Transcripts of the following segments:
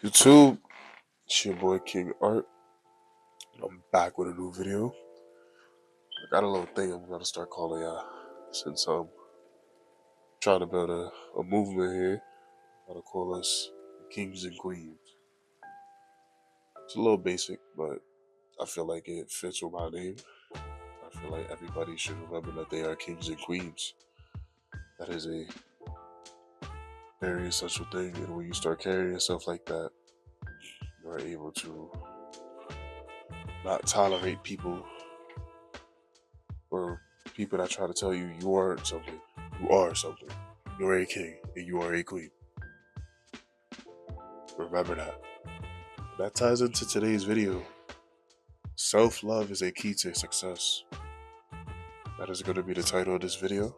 YouTube, it's your boy King Art. I'm back with a new video. I got a little thing I'm gonna start calling y'all since I'm trying to build a movement here. I'm gonna call us Kings and Queens. It's a little basic, but I feel like it fits with my name. I feel like everybody should remember that they are kings and queens. That is a very essential thing, and when you start carrying yourself like that, you are able to not tolerate people or people that try to tell you you aren't something. You are something. You're a king and you are a queen. Remember that. That ties into today's video. Self-love is a key to success. That is going to be the title of this video.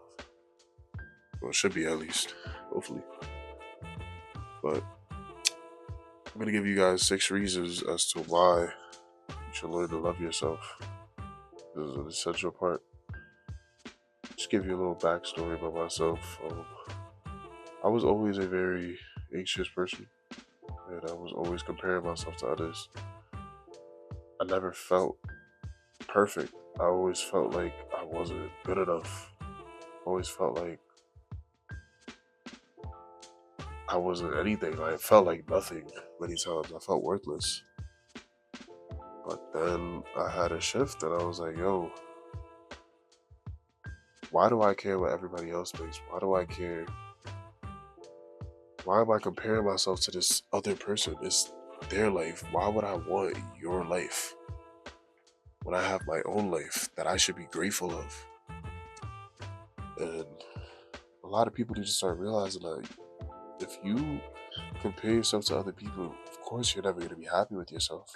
Well, it should be at least. Hopefully. But I'm going to give you guys 6 reasons as to why you should learn to love yourself. This is an essential part. Just give you a little backstory about myself. I was always a very anxious person, and I was always comparing myself to others. I never felt perfect. I always felt like I wasn't good enough. I always felt like I wasn't anything. I felt like nothing many times. I felt worthless. But then I had a shift and I was like, yo, why do I care what everybody else thinks? Why do I care? Why am I comparing myself to this other person? It's their life. Why would I want your life when I have my own life that I should be grateful of? And a lot of people need to start realizing that if you compare yourself to other people, of course you're never going to be happy with yourself.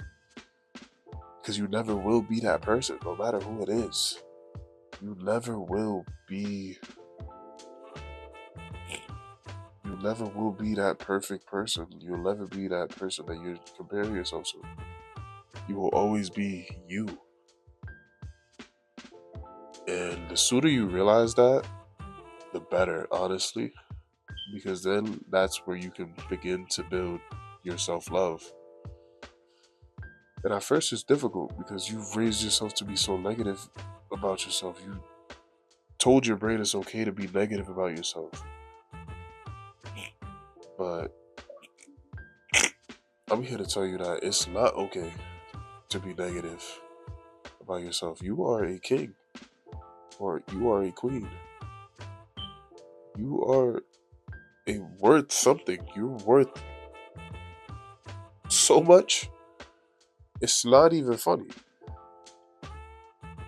Because you never will be that person, no matter who it is. You never will be that perfect person. You'll never be that person that you're comparing yourself to. You will always be you. And the sooner you realize that, the better, honestly. Because then that's where you can begin to build your self-love. And at first it's difficult because you've raised yourself to be so negative about yourself. You told your brain it's okay to be negative about yourself. But I'm here to tell you that it's not okay to be negative about yourself. You are a king or you are a queen. You are worth something. You're worth so much. It's not even funny.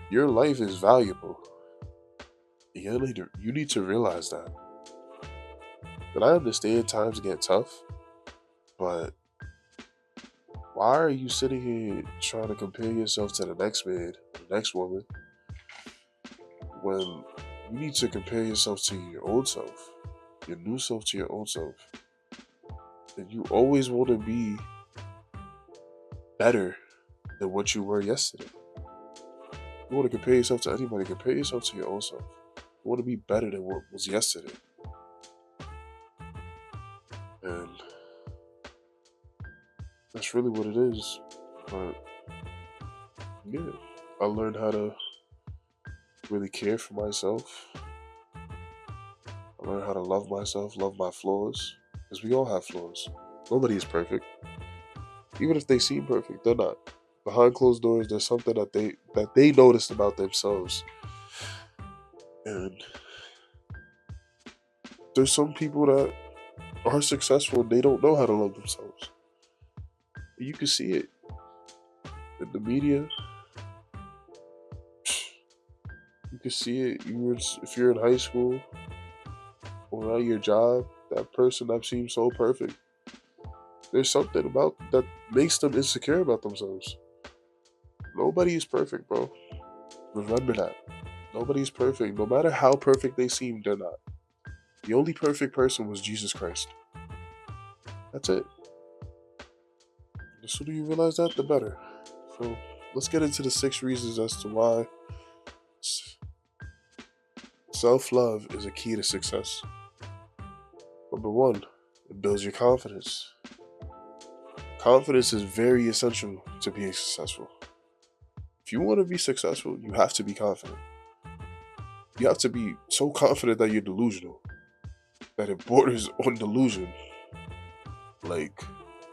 Your life is valuable. You need to realize that. And I understand times get tough, but why are you sitting here trying to compare yourself to the next man, the next woman, when you need to compare yourself to your old self, your new self to your old self? And you always want to be better than what you were yesterday. You want to compare yourself to anybody, compare yourself to your own self. You want to be better than what was yesterday. And that's really what it is. But yeah, I learned how to really care for myself. I learned how to love myself, love my flaws. Because we all have flaws. Nobody is perfect. Even if they seem perfect, they're not. Behind closed doors, there's something that they noticed about themselves. And there's some people that are successful and they don't know how to love themselves. You can see it in the media. You can see it. If you're in high school or at your job, that person that seems so perfect. There's something about that makes them insecure about themselves. Nobody is perfect, bro. Remember that. Nobody's perfect. No matter how perfect they seem, they're not. The only perfect person was Jesus Christ. That's it. The sooner you realize that, the better. So let's get into the 6 reasons as to why self-love is a key to success. Number 1, it builds your confidence. Confidence is very essential to being successful. If you want to be successful, you have to be confident. You have to be so confident that you're delusional, that it borders on delusion. Like,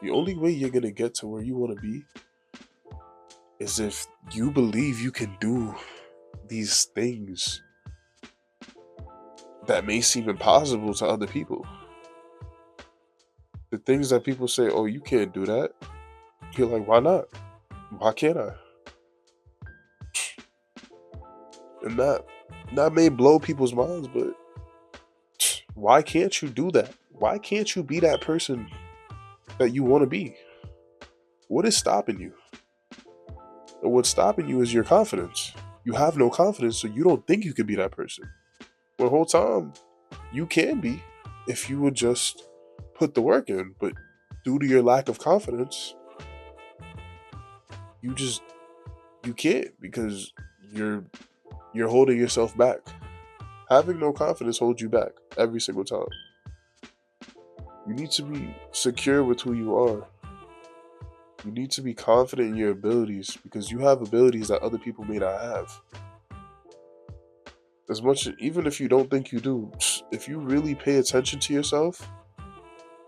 the only way you're gonna get to where you want to be is if you believe you can do these things that may seem impossible to other people. The things that people say, oh, you can't do that. You're like, why not? Why can't I? And that may blow people's minds, but why can't you do that? Why can't you be that person that you want to be? What is stopping you? And what's stopping you is your confidence. You have no confidence, so you don't think you could be that person. The whole time, you can be if you would just put the work in. But due to your lack of confidence, you can't, because you're holding yourself back. Having no confidence holds you back every single time. You need to be secure with who you are. You need to be confident in your abilities, because you have abilities that other people may not have. As much, even if you don't think you do, if you really pay attention to yourself,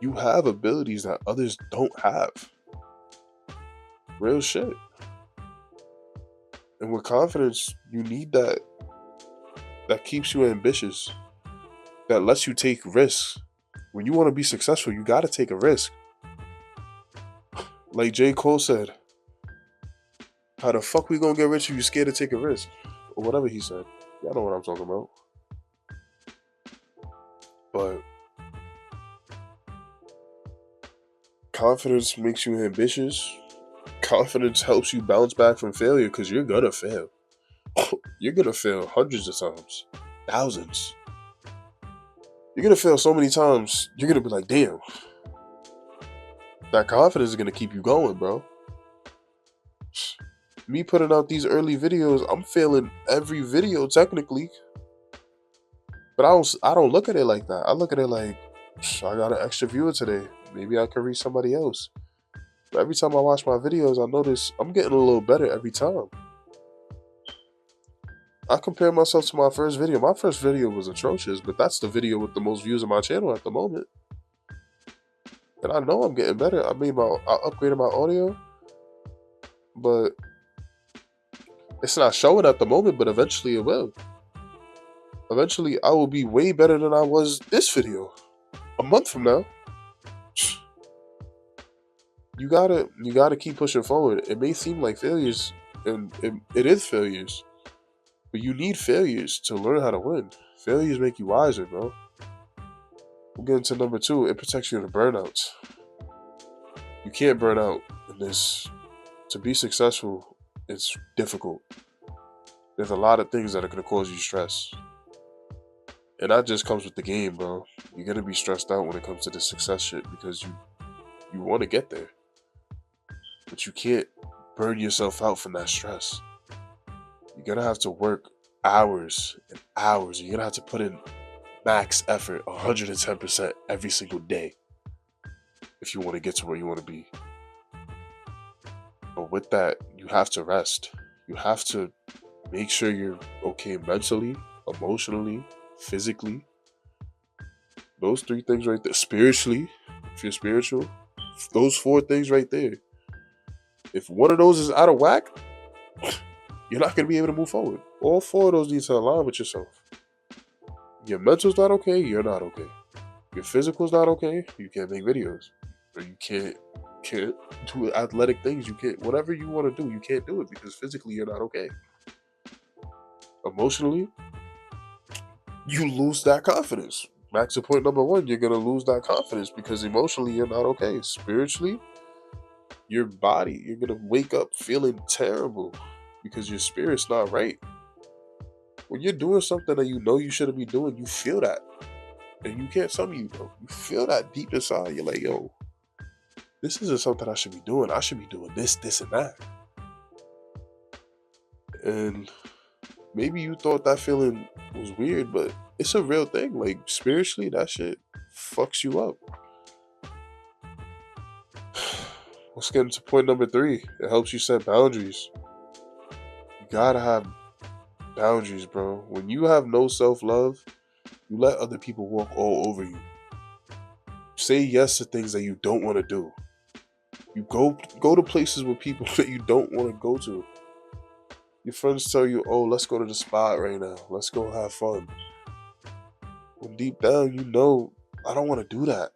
you have abilities that others don't have. Real shit. And with confidence, you need that. That keeps you ambitious. That lets you take risks. When you want to be successful, you got to take a risk. Like J. Cole said, how the fuck we gonna get rich if you scared to take a risk? Or whatever he said. Y'all know what I'm talking about. But confidence makes you ambitious. Confidence helps you bounce back from failure, because you're gonna fail. You're gonna fail hundreds of times. Thousands. You're gonna fail so many times, you're gonna be like, damn. That confidence is gonna keep you going, bro. Me putting out these early videos, I'm failing every video technically. But I don't look at it like that. I look at it like, I got an extra viewer today. Maybe I can reach somebody else. But every time I watch my videos, I notice I'm getting a little better every time. I compare myself to my first video. My first video was atrocious, but that's the video with the most views on my channel at the moment. And I know I'm getting better. I upgraded my audio, but it's not showing at the moment, but eventually it will. Eventually I will be way better than I was this video. A month from now. You gotta keep pushing forward. It may seem like failures, and it is failures. But you need failures to learn how to win. Failures make you wiser, bro. We'll get into number 2. It protects you in burnouts. You can't burn out in this. To be successful, it's difficult. There's a lot of things that are going to cause you stress. And that just comes with the game, bro. You're going to be stressed out when it comes to the success shit, because you want to get there. But you can't burn yourself out from that stress. You're going to have to work hours and hours. You're going to have to put in max effort, 110% every single day, if you want to get to where you want to be. But with that, you have to rest. You have to make sure you're okay mentally, emotionally, physically. Those 3 things right there. Spiritually, if you're spiritual. Those 4 things right there. If one of those is out of whack, you're not going to be able to move forward. All 4 of those need to align with yourself. Your mental's not okay, you're not okay. Your physical's not okay, you can't make videos. Or you can't do athletic things. You can't, whatever you want to do, you can't do it, because physically you're not okay. Emotionally, you lose that confidence. Back to point number 1, you're going to lose that confidence because emotionally you're not okay. Spiritually, your body, you're going to wake up feeling terrible because your spirit's not right. When you're doing something that you know you shouldn't be doing, you feel that. And you can't tell me you don't. You feel that deep inside. You're like, yo, this isn't something I should be doing. I should be doing this, this, and that. And maybe you thought that feeling was weird, but it's a real thing. Like, spiritually, that shit fucks you up. Let's get into point number 3. It helps you set boundaries. You gotta have boundaries, bro. When you have no self-love, you let other people walk all over you. Say yes to things that you don't want to do. You go to places with people that you don't want to go to. Your friends tell you, "Oh, let's go to the spot right now. Let's go have fun." When deep down, you know, I don't want to do that.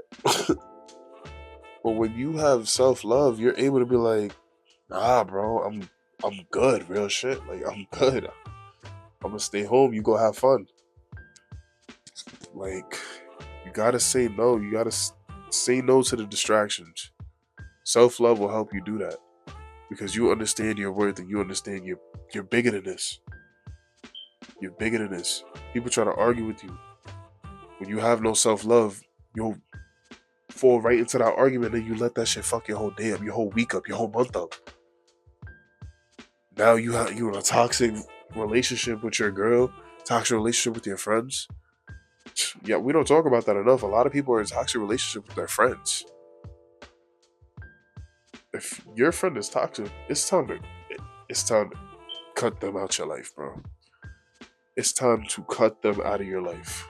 But when you have self-love, you're able to be like, "Nah, bro, I'm good, real shit. Like I'm good. I'm gonna stay home. You go have fun." Like you gotta say no. You gotta say no to the distractions. Self-love will help you do that because you understand your worth and you understand you're bigger than this. You're bigger than this. People try to argue with you. When you have no self-love, you'll fall right into that argument and you let that shit fuck your whole day up, your whole week up, your whole month up. Now you in a toxic relationship with your girl, toxic relationship with your friends. Yeah, we don't talk about that enough. A lot of people are in toxic relationship with their friends. If your friend is toxic, it's time to cut them out your life, bro. It's time to cut them out of your life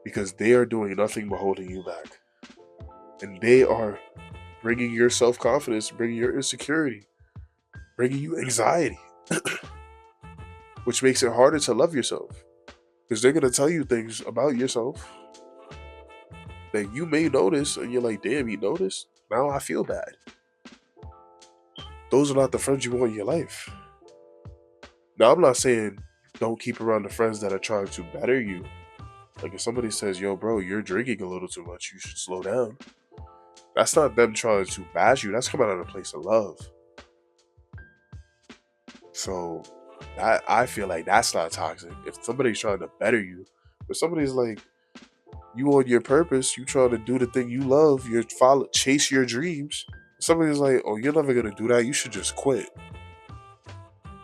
because they are doing nothing but holding you back, and they are bringing your self confidence, bringing your insecurity, bringing you anxiety, which makes it harder to love yourself because they're gonna tell you things about yourself that you may notice, and you're like, "Damn, he noticed. Now I feel bad." Those are not the friends you want in your life. Now, I'm not saying don't keep around the friends that are trying to better you. Like if somebody says, "Yo, bro, you're drinking a little too much. You should slow down." That's not them trying to bash you. That's coming out of a place of love. So I feel like that's not toxic. If somebody's trying to better you, but somebody's like you on your purpose, you trying to do the thing you love, you're chase your dreams. Somebody's like, "Oh, you're never gonna do that. You should just quit."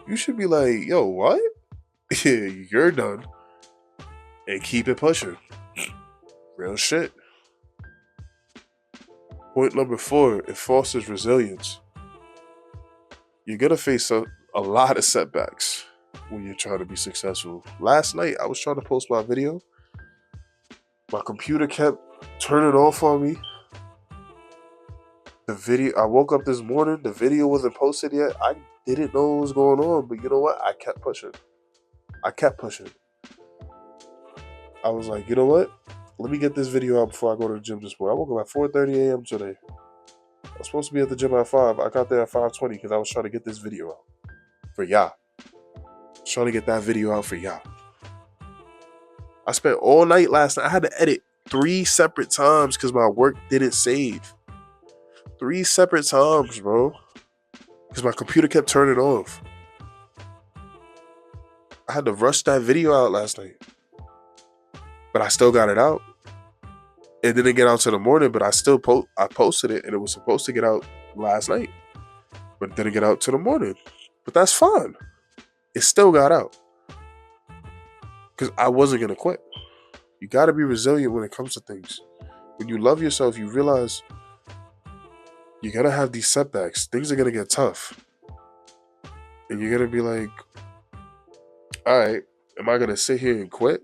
You should be like, "Yo, what? You're done," and keep it pushing. Real shit. Point number 4, it fosters resilience. You're gonna face a lot of setbacks when you're trying to be successful. Last night, I was trying to post my video. My computer kept turning off on me. I woke up this morning, the video wasn't posted yet. I didn't know what was going on, but you know what? I kept pushing. I was like, you know what? Let me get this video out before I go to the gym this morning. I woke up at 4:30 a.m. today. I was supposed to be at the gym at 5. I got there at 5:20 because I was trying to get this video out for y'all. Trying to get that video out for y'all. I spent all night last night. I had to edit 3 separate times because my work didn't save. 3 separate times, bro. Because my computer kept turning off. I had to rush that video out last night. But I still got it out. It didn't get out till the morning, but I posted it, and it was supposed to get out last night. But it didn't get out till the morning. But that's fine. It still got out. Because I wasn't going to quit. You got to be resilient when it comes to things. When you love yourself, you realize you're going to have these setbacks. Things are going to get tough. And you're going to be like, all right, am I going to sit here and quit?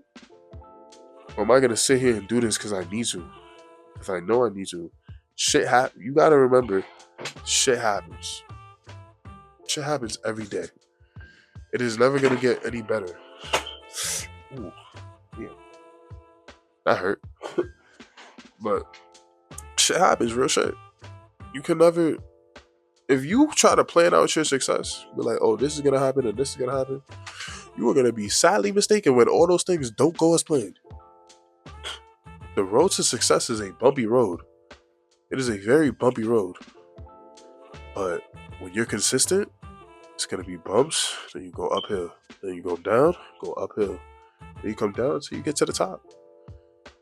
Or am I going to sit here and do this because I need to? Because I know I need to. Shit happens. You got to remember, shit happens. Shit happens every day. It is never going to get any better. Ooh, yeah. That hurt. But shit happens, real shit. You can never, if you try to plan out your success, be like, oh, this is going to happen and this is going to happen, you are going to be sadly mistaken when all those things don't go as planned. The road to success is a bumpy road. It is a very bumpy road. But when you're consistent, it's going to be bumps, then you go uphill, then you go down, go uphill, then you come down until you get to the top.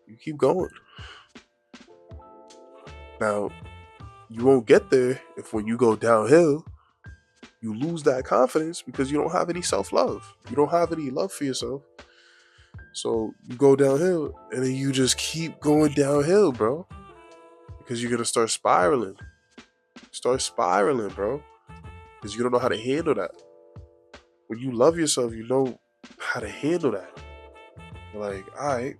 You keep going. Now, you won't get there if when you go downhill, you lose that confidence because you don't have any self-love. You don't have any love for yourself. So you go downhill and then you just keep going downhill, bro. Because you're going to start spiraling. start spiraling, bro. Because you don't know how to handle that. When you love yourself, you know how to handle that. You're like, all right,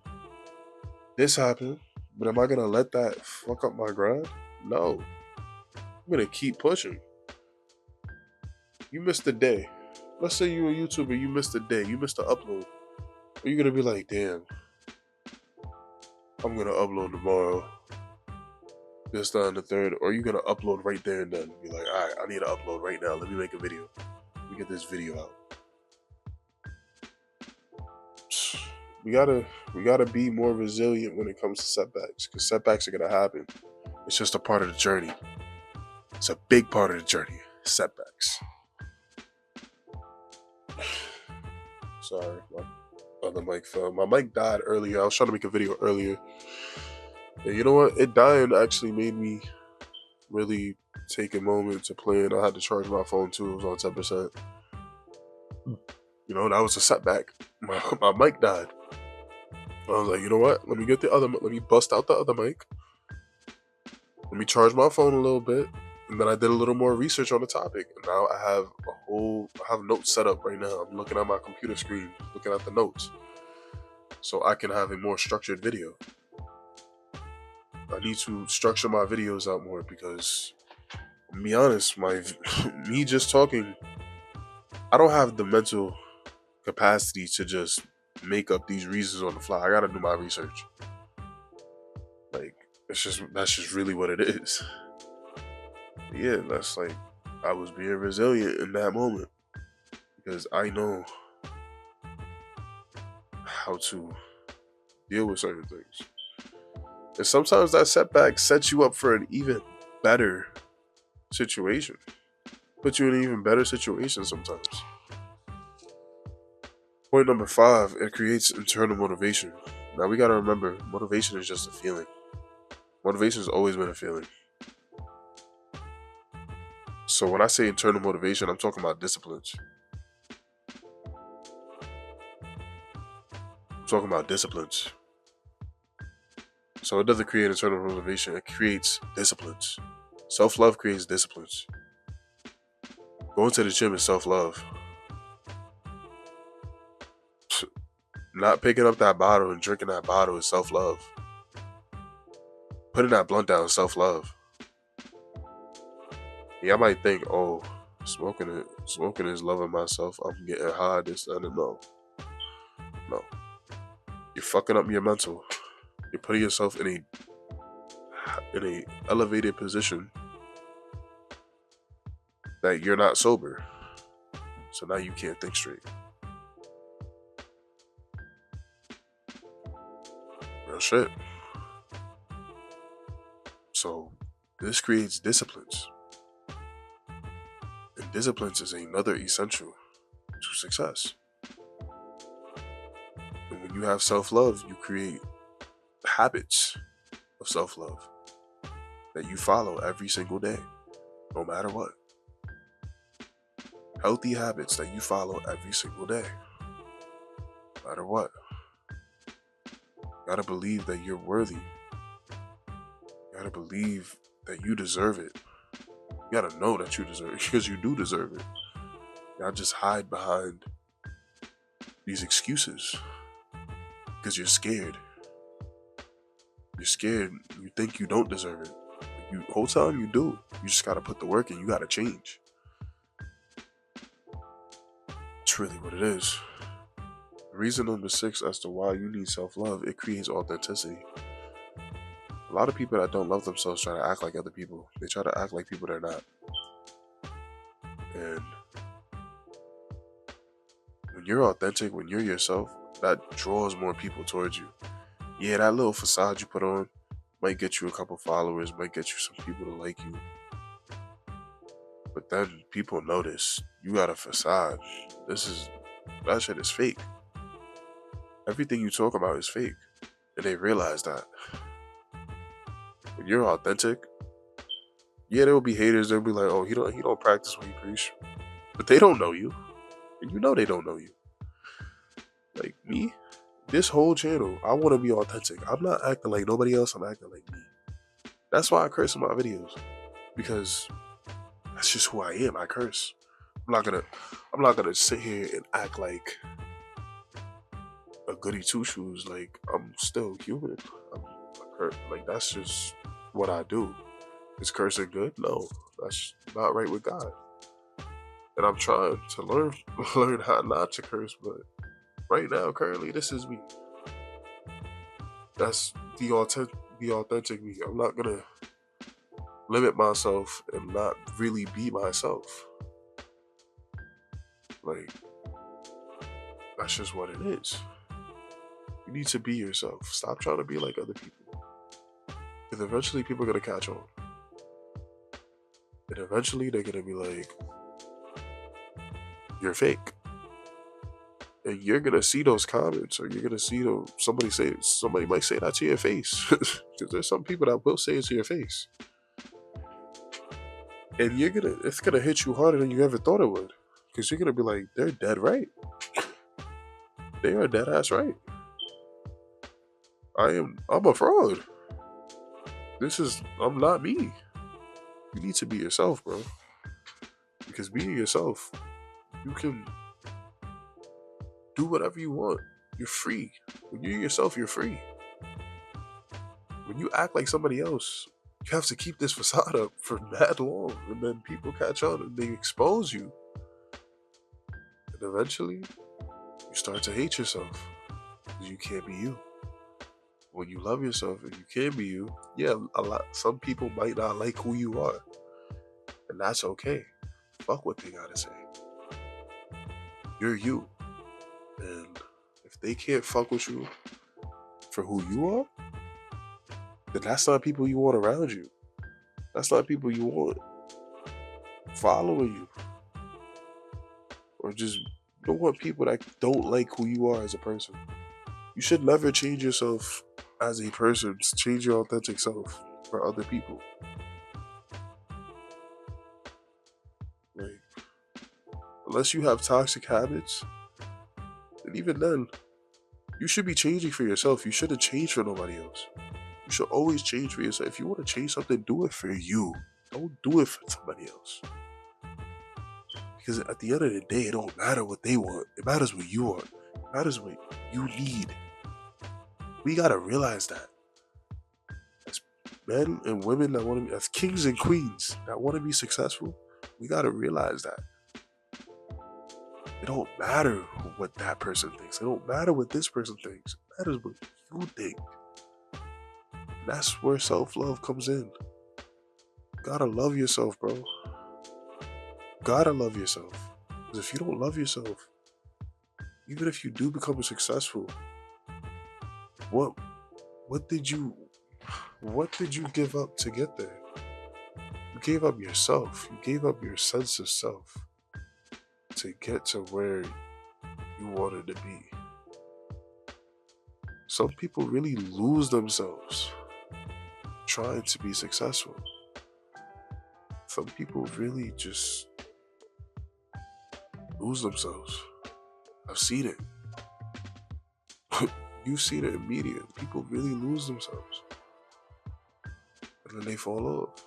this happened, but am I gonna let that fuck up my grind? No. I'm gonna keep pushing. You missed a day. Let's say you're a YouTuber, you missed a day, you missed an upload. Are you gonna be like, damn, I'm gonna upload tomorrow, this, that, and the third? Or are you gonna upload right there and then? Be like, alright, I need to upload right now. Let me make a video. Let me get this video out. We gotta be more resilient when it comes to setbacks, because setbacks are gonna happen. It's just a part of the journey. It's a big part of the journey. Setbacks. Sorry, my other mic fell. My mic died earlier. I was trying to make a video earlier. And you know what? It dying actually made me really take a moment to plan. I had to charge my phone too. It was on 10%. You know, that was a setback. My mic died. I was like, you know what? Let me bust out the other mic. Let me charge my phone a little bit. And then I did a little more research on the topic. And now I have notes set up right now. I'm looking at my computer screen, looking at the notes. So I can have a more structured video. I need to structure my videos out more because, to be honest, me just talking, I don't have the mental capacity to just make up these reasons on the fly. I gotta do my research. Like, that's just really what it is. Yeah, that's like, I was being resilient in that moment because I know how to deal with certain things. And sometimes that setback sets you up for an even better situation. Put you in an even better situation sometimes. Point number 5, it creates internal motivation. Now we gotta remember, motivation is just a feeling. Motivation has always been a feeling. So when I say internal motivation, I'm talking about disciplines. So it doesn't create internal motivation, it creates disciplines. Self-love creates disciplines. Going to the gym is self-love. Not picking up that bottle and drinking that bottle is self-love. Putting that blunt down is self-love. Yeah, I might think, oh, smoking is loving myself. I'm getting high, this, and no. You're fucking up your mental. You're putting yourself in a elevated position that you're not sober. So now you can't think straight. Real shit. So this creates disciplines. And disciplines is another essential to success. And when you have self-love, you create habits of self-love that you follow every single day, no matter what. Healthy habits that you follow every single day, no matter what. You gotta believe that you're worthy. You gotta believe that you deserve it. You gotta know that you deserve it, because you do deserve it. Not just hide behind these excuses because you're scared. You're scared. You think you don't deserve it. You whole time you do. You just gotta put the work in. You gotta change. It's really what it is. Reason number 6 as to why you need self-love, it creates authenticity. A lot of people that don't love themselves try to act like other people. They try to act like people they're not. And when you're authentic, when you're yourself, that draws more people towards you. Yeah, that little facade you put on might get you a couple followers, might get you some people to like you. But then people notice you got a facade. That shit is fake. Everything you talk about is fake. And they realize that. When you're authentic, yeah, there will be haters. They'll be like, oh, he don't practice what he preach. But they don't know you. And you know they don't know you. Like me, this whole channel, I want to be authentic. I'm not acting like nobody else. I'm acting like me. That's why I curse in my videos. Because That's just who I am. I curse. I'm not gonna I'm not gonna sit here and act like a goody two shoes. Like I'm still human. Like that's just what I do. Is cursing good? No, that's not right with God. And I'm trying to learn learn how not to curse, but right now, currently, this is me. That's the authentic me. I'm not gonna limit myself and not really be myself. Like that's just what it is. You need to be yourself. Stop trying to be like other people. Because eventually people are gonna catch on. And eventually they're gonna be like, you're fake. And you're gonna see those comments, or you're gonna see somebody might say that to your face. Because there's some people that will say it to your face. And it's gonna hit you harder than you ever thought it would. Because you're gonna be like, they're dead right. They are dead ass right. I'm a fraud. I'm not me. You need to be yourself, bro. Because being yourself, you can do whatever you want. You're free. When you're yourself, you're free. When you act like somebody else, you have to keep this facade up for that long. And then people catch on and they expose you. And eventually, you start to hate yourself. Because you can't be you. When you love yourself and you can be you, yeah, some people might not like who you are. And that's okay. Fuck what they gotta say. You're you. And if they can't fuck with you for who you are, then that's not people you want around you. That's not people you want following you. Or just you don't want people that don't like who you are as a person. You should never change yourself as a person. Change your authentic self for other people. Like, unless you have toxic habits, and even then, you should be changing for yourself. You shouldn't change for nobody else. You should always change for yourself. If you want to change something, do it for you. Don't do it for somebody else. Because at the end of the day, it don't matter what they want. It matters what you want. It matters what you need. We gotta realize that. As men and women that want to be, as kings and queens that want to be successful, we gotta realize that. It don't matter what that person thinks. It don't matter what this person thinks. It matters what you think. That's where self-love comes in. You gotta love yourself, bro. Gotta love yourself. Because if you don't love yourself, even if you do become successful, what what did you give up to get there? You gave up yourself. You gave up your sense of self to get to where you wanted to be. Some people really lose themselves trying to be successful. Some people really just lose themselves. I've seen it. You've seen it in media. People really lose themselves. And then they fall off.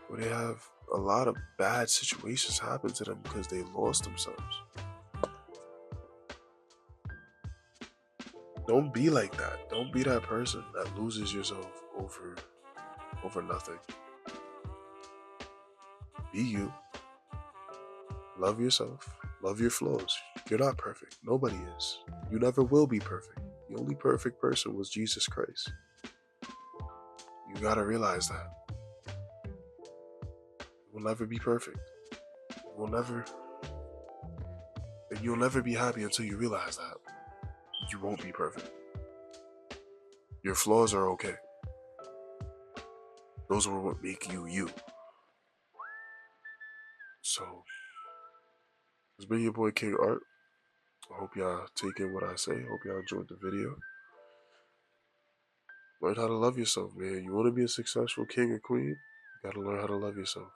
Or they have a lot of bad situations happen to them because they lost themselves. Don't be like that. Don't be that person that loses yourself over nothing. Be you. Love yourself. Love your flaws. You're not perfect. Nobody is. You never will be perfect. The only perfect person was Jesus Christ. You gotta realize that. You will never be perfect. You will never, and you'll never be happy until you realize that. You won't be perfect. Your flaws are okay. Those are what make you you. So, it's been your boy King Art. I hope y'all take in what I say. Hope y'all enjoyed the video. Learn how to love yourself, man. You want to be a successful king or queen? You gotta learn how to love yourself.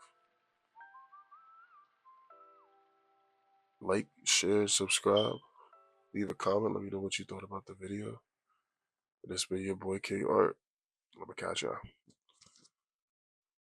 Like, share, subscribe, leave a comment. Let me know what you thought about the video. And this been your boy King Art. I'm gonna catch y'all.